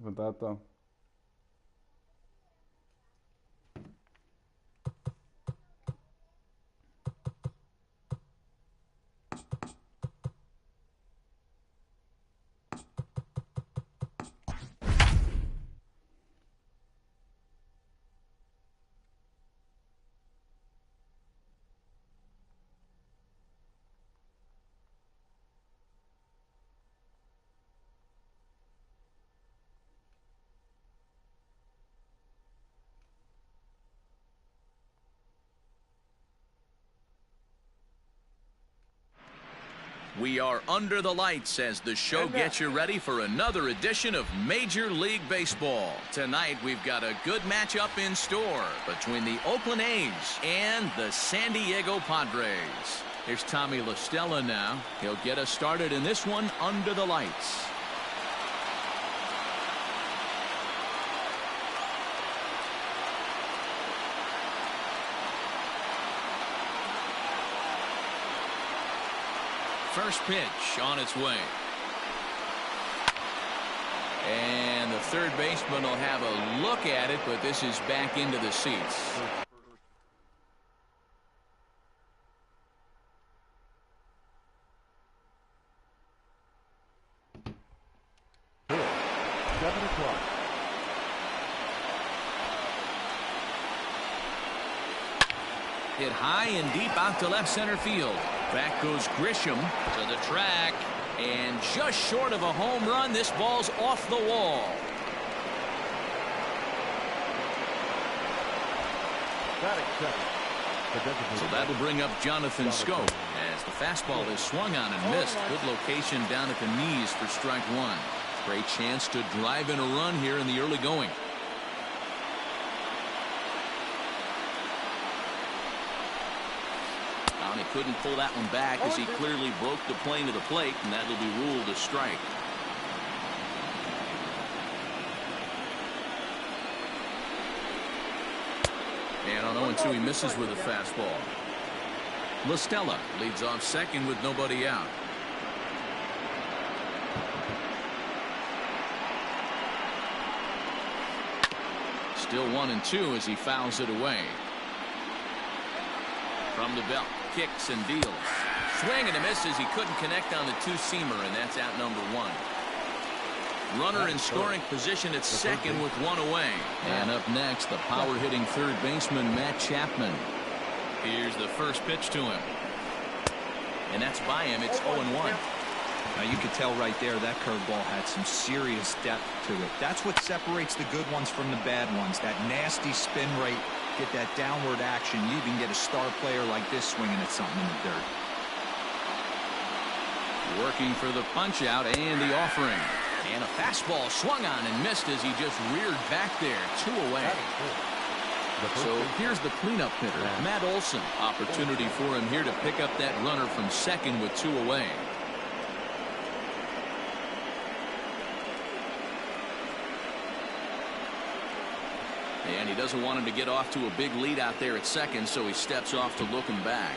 Fantástico. We are under the lights as the show gets you ready for another edition of Major League Baseball. Tonight, we've got a good matchup in store between the Oakland A's and the San Diego Padres. Here's Tommy La Stella now. He'll get us started in this one under the lights. First pitch on its way. And the third baseman will have a look at it, but this is back into the seats. Hit high and deep out to left center field. Back goes Grisham to the track, and just short of a home run, this ball's off the wall. So that'll bring up Jonathan Scope as the fastball is swung on and missed. Good location down at the knees for strike one. Great chance to drive in a run here in the early going. He couldn't pull that one back as he clearly broke the plane of the plate, and that'll be ruled a strike. And on 0-2, he misses with a fastball. La Stella leads off second with nobody out. Still 1-2 as he fouls it away. From the belt, kicks and deals. Swing and a miss as he couldn't connect on the two-seamer, and that's out number one. Runner in scoring position at second with one away. And up next, the power-hitting third baseman, Matt Chapman. Here's the first pitch to him. And that's by him. It's 0-1. Now you could tell right there that curveball had some serious depth to it. That's what separates the good ones from the bad ones. That nasty spin rate. Get that downward action. You even get a star player like this swinging at something in the dirt. Working for the punch out and the offering. And a fastball swung on and missed as he just reared back there. 2 away. So here's the cleanup hitter, Matt Olson. Opportunity for him here to pick up that runner from second with 2 away. And he doesn't want him to get off to a big lead out there at second, so he steps off to look him back.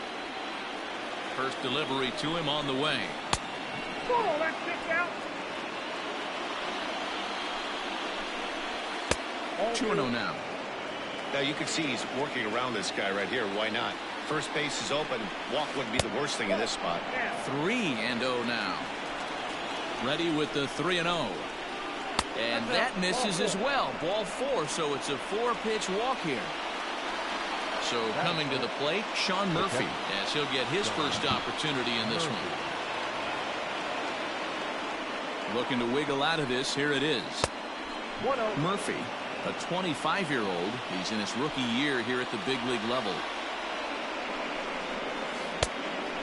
First delivery to him on the way. Oh, that's kicked out. 2-0 now. Now you can see he's working around this guy right here. Why not? First base is open. Walk wouldn't be the worst thing in this spot. 3-0 now. Ready with the 3-0. And that misses as well. Ball 4, so it's a 4-pitch walk here. So coming to the plate, Sean Murphy, as he'll get his first opportunity in this one. Looking to wiggle out of this, here it is. Murphy, a 25-year-old. He's in his rookie year here at the big league level.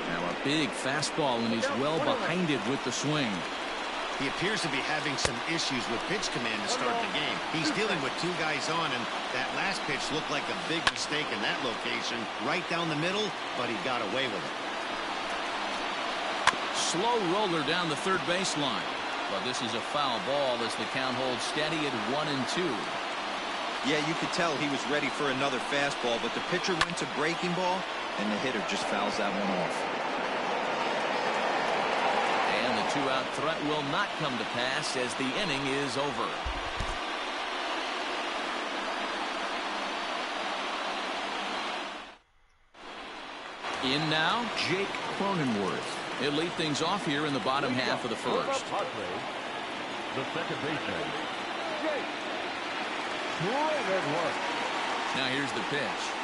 Now a big fastball, and he's well behind it with the swing. He appears to be having some issues with pitch command to start the game. He's dealing with 2 guys on, and that last pitch looked like a big mistake in that location. Right down the middle, but he got away with it. Slow roller down the third baseline. But this is a foul ball as the count holds steady at 1-2. Yeah, you could tell he was ready for another fastball, but the pitcher went to breaking ball, and the hitter just fouls that one off. 2-out threat will not come to pass as the inning is over. In now, Jake Cronenworth. He'll lead things off here in the bottom half of the first. The second baseman, Jake Cronenworth. Now here's the pitch.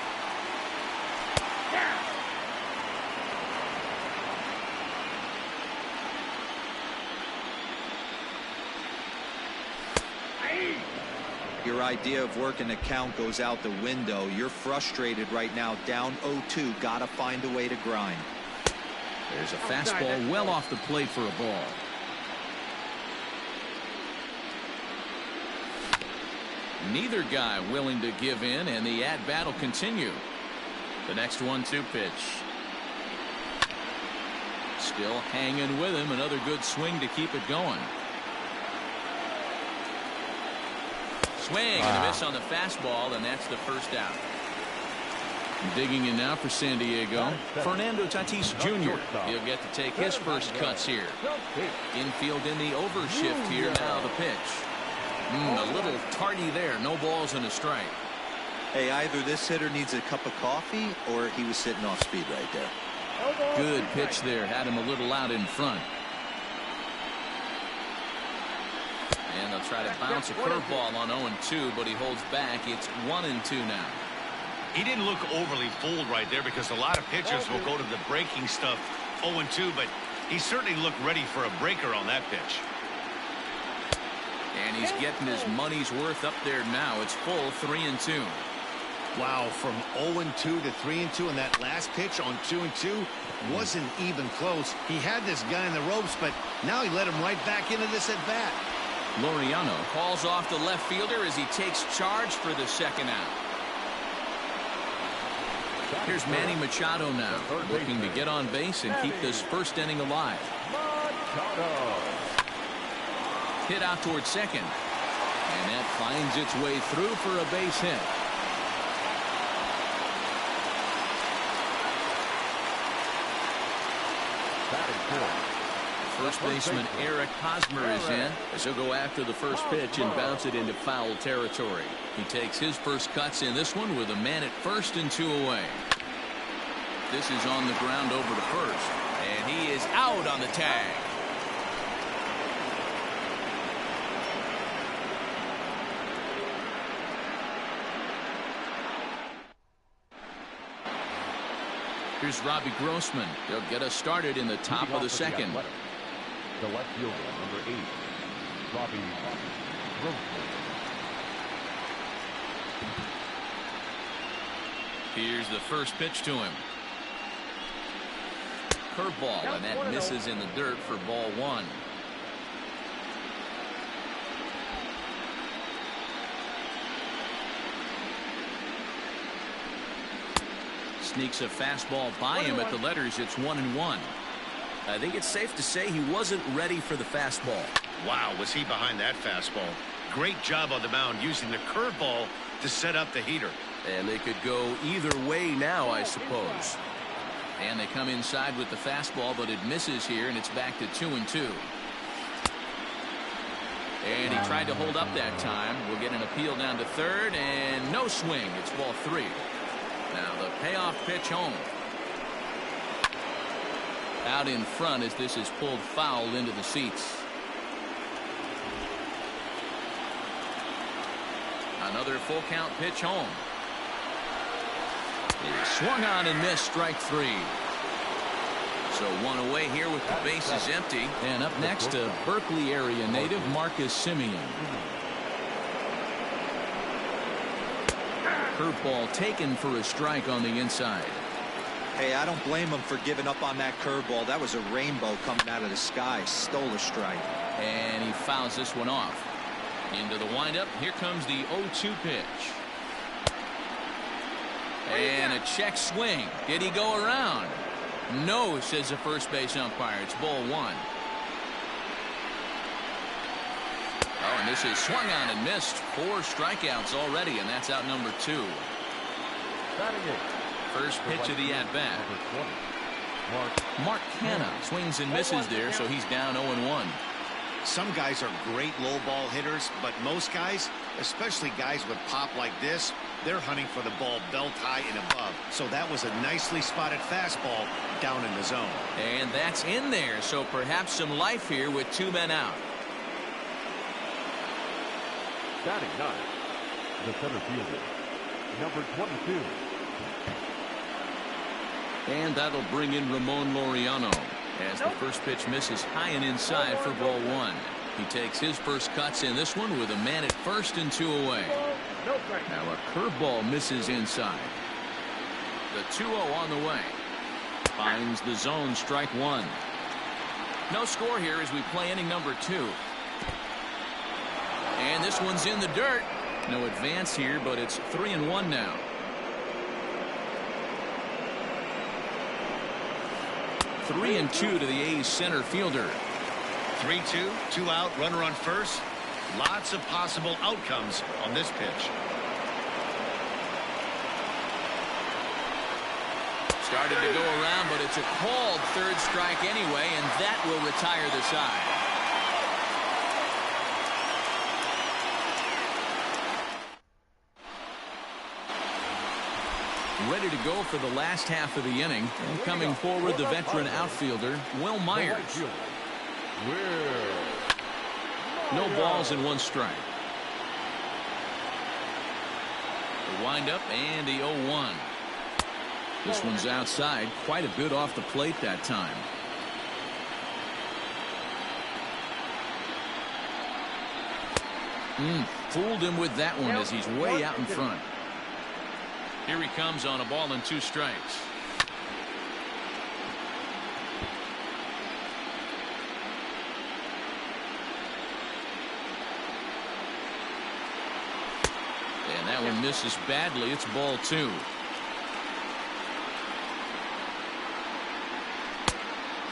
Your idea of working the count goes out the window. You're frustrated right now, down 0-2. Got to find a way to grind. There's a fastball well off the plate for a ball. Neither guy willing to give in, and the at-bat will continue. The next 1-2 pitch. Still hanging with him. Another good swing to keep it going. Swing and a miss on the fastball, and that's the first out. Digging in now for San Diego, Fernando Tatis Jr. He'll get to take his first cuts here. Infield in the overshift here now the pitch. A little tardy there. No balls and a strike. Hey, either this hitter needs a cup of coffee or he was sitting off speed right there. Good pitch there. Had him a little out in front. And they'll try to bounce a curveball on 0-2, but he holds back. It's 1-2 now. He didn't look overly fooled right there because a lot of pitchers will go to the breaking stuff 0-2, but he certainly looked ready for a breaker on that pitch. And he's getting his money's worth up there now. It's full 3-2. Wow, from 0-2 to 3-2, and that last pitch on 2-2 wasn't even close. He had this guy in the ropes, but now he let him right back into this at bat. Laureano calls off the left fielder as he takes charge for the second out. Here's Manny Machado now, looking to get on base and keep this first inning alive. Hit out towards second, and that finds its way through for a base hit. First baseman Eric Hosmer is in as he'll go after the first pitch and bounce it into foul territory. He takes his first cuts in this one with a man at first and 2 away. This is on the ground over to first, and he is out on the tag. Here's Robbie Grossman. They'll get us started in the top of the second. The left fielder, number 8, Robbie Grossman. Here's the first pitch to him. Curveball, and that misses in the dirt for ball 1. Sneaks a fastball by him at the letters. It's 1-1. I think it's safe to say he wasn't ready for the fastball. Wow, was he behind that fastball. Great job on the mound using the curveball to set up the heater. And they could go either way now, I suppose. And they come inside with the fastball, but it misses here, and it's back to 2-2. And he tried to hold up that time. We'll get an appeal down to third, and no swing. It's ball 3. Now the payoff pitch home. Out in front as this is pulled foul into the seats. Another full count pitch home. He swung on and missed, strike 3. So 1 away here with the bases empty. And up next, a Berkeley area native, Marcus Semien. Curveball taken for a strike on the inside. Hey, I don't blame him for giving up on that curveball. That was a rainbow coming out of the sky. Stole a strike. And he fouls this one off. Into the windup. Here comes the 0-2 pitch. And a check swing. Did he go around? No, says the first base umpire. It's ball 1. Oh, and this is swung on and missed. 4 strikeouts already, and that's out number 2. First pitch of the at-bat. Mark Canha swings and misses there, so he's down 0-1. Some guys are great low ball hitters, but most guys, especially guys with pop like this, they're hunting for the ball belt high and above. So that was a nicely spotted fastball down in the zone. And that's in there, so perhaps some life here with 2 men out. Batting 9, the center fielder, number 22. And that'll bring in Ramon Laureano as the first pitch misses high and inside for ball 1. He takes his first cuts in this one with a man at first and 2 away. Now a curveball misses inside. The 2-0 on the way. Finds the zone, strike one. No score here as we play inning number 2. And this one's in the dirt. No advance here, but it's 3-1 now. 3-2 to the A's center fielder. 3-2, 2 out, runner on first. Lots of possible outcomes on this pitch. Started to go around, but it's a called third strike anyway, and that will retire the side. Ready to go for the last half of the inning, and coming forward the veteran outfielder Will Myers. No balls and 1 strike. The windup and the 0-1. This one's outside, quite a bit off the plate that time. Fooled him with that one as he's way out in front. Here he comes on a ball and 2 strikes. And that one misses badly. It's ball 2.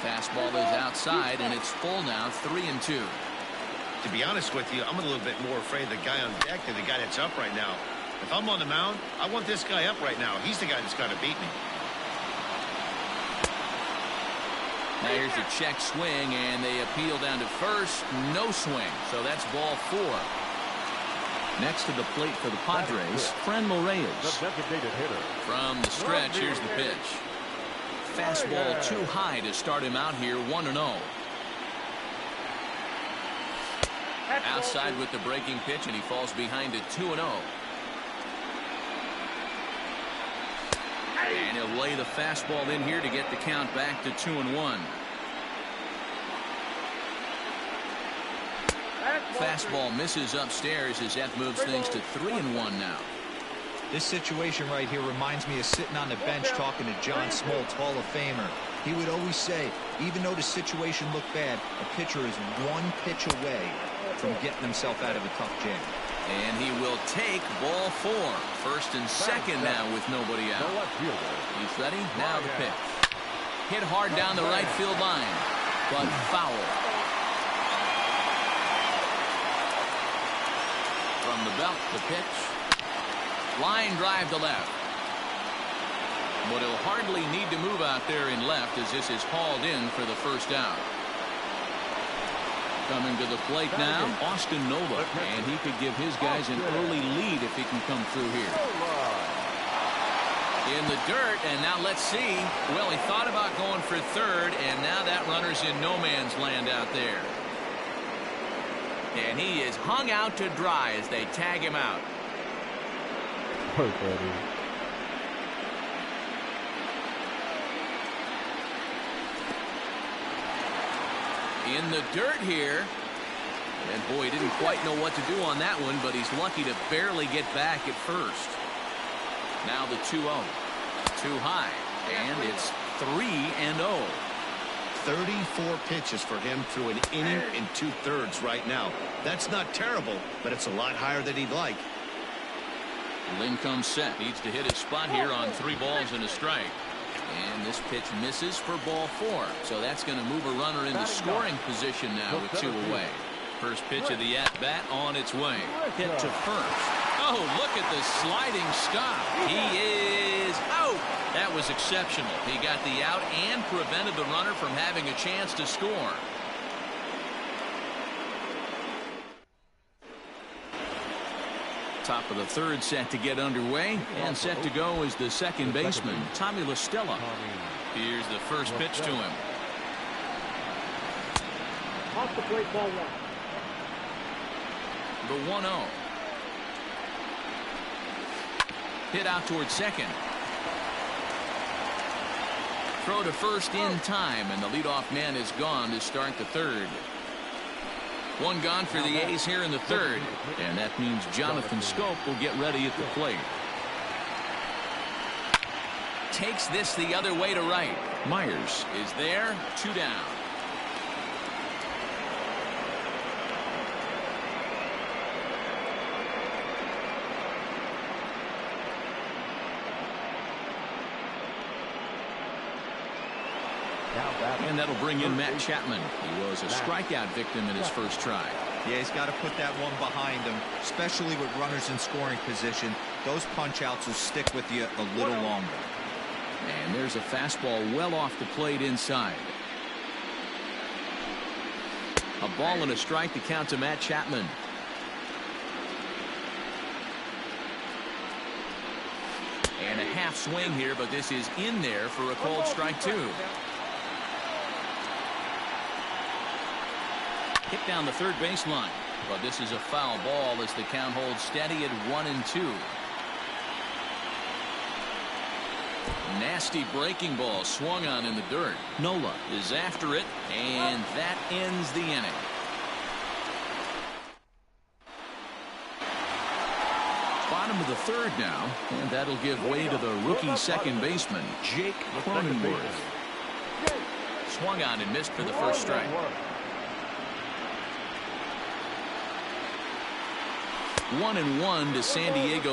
Fastball is outside, and it's full now, 3-2. To be honest with you, I'm a little bit more afraid of the guy on deck than the guy that's up right now. If I'm on the mound, I want this guy up right now. He's the guy that's got to beat me. Now here's a check swing, and they appeal down to first. No swing, so that's ball 4. Next to the plate for the Padres, Franmil Reyes. From the stretch, here's the pitch. Fastball too high to start him out here, 1-0. Outside with the breaking pitch, and he falls behind it, 2-0. And he'll lay the fastball in here to get the count back to 2-1. Fastball misses upstairs as that moves things to 3-1 now. This situation right here reminds me of sitting on the bench talking to John Smoltz, Hall of Famer. He would always say, even though the situation looked bad, a pitcher is 1 pitch away from getting himself out of a tough jam. And he will take ball 4. First and second now with nobody out. He's ready. Now the pitch. Hit hard down the right field line, but foul. From the belt, the pitch. Line drive to left. But he'll hardly need to move out there in left as this is hauled in for the first out. Coming to the plate now, Austin Nova, and he could give his guys an early lead if he can come through here. In the dirt, and now let's see. Well, he thought about going for third, and now that runner's in no man's land out there. And he is hung out to dry as they tag him out. In the dirt here. And boy, he didn't quite know what to do on that one, but he's lucky to barely get back at first. Now the 2-0. Too high. And it's 3-0. 34 pitches for him through an inning and 2/3 right now. That's not terrible, but it's a lot higher than he'd like. Lynn comes set. Needs to hit his spot here on 3 balls and a strike. And this pitch misses for ball 4. So that's going to move a runner into scoring position now with 2 away. First pitch of the at-bat on its way. Hit to first. Oh, look at the sliding stop. He is out. That was exceptional. He got the out and prevented the runner from having a chance to score. Top of the 3rd set to get underway, and set to go is the second baseman, Tommy La Stella. Here's the first pitch to him. Off the plate, ball 1. The 1-0. Hit out towards second. Throw to first in time, and the leadoff man is gone to start the 3rd. 1 gone for the A's here in the 3rd, and that means Jonathan Scope will get ready at the plate. takes this the other way to right. Myers is there, 2 down. And that'll bring in Matt Chapman. He was a strikeout victim in his first try. Yeah, he's got to put that one behind him, especially with runners in scoring position. Those punch-outs will stick with you a little longer. And there's a fastball well off the plate inside. A ball and a strike to count to Matt Chapman. And a half swing here, but this is in there for a called strike 2. Hit down the third baseline, but this is a foul ball as the count holds steady at 1-2. Nasty breaking ball swung on in the dirt. Nola is after it, and that ends the inning. Bottom of the third now, and that'll give way to the rookie second baseman, Jake Cronenworth. Swung on and missed for the first strike. 1-1 to San Diego.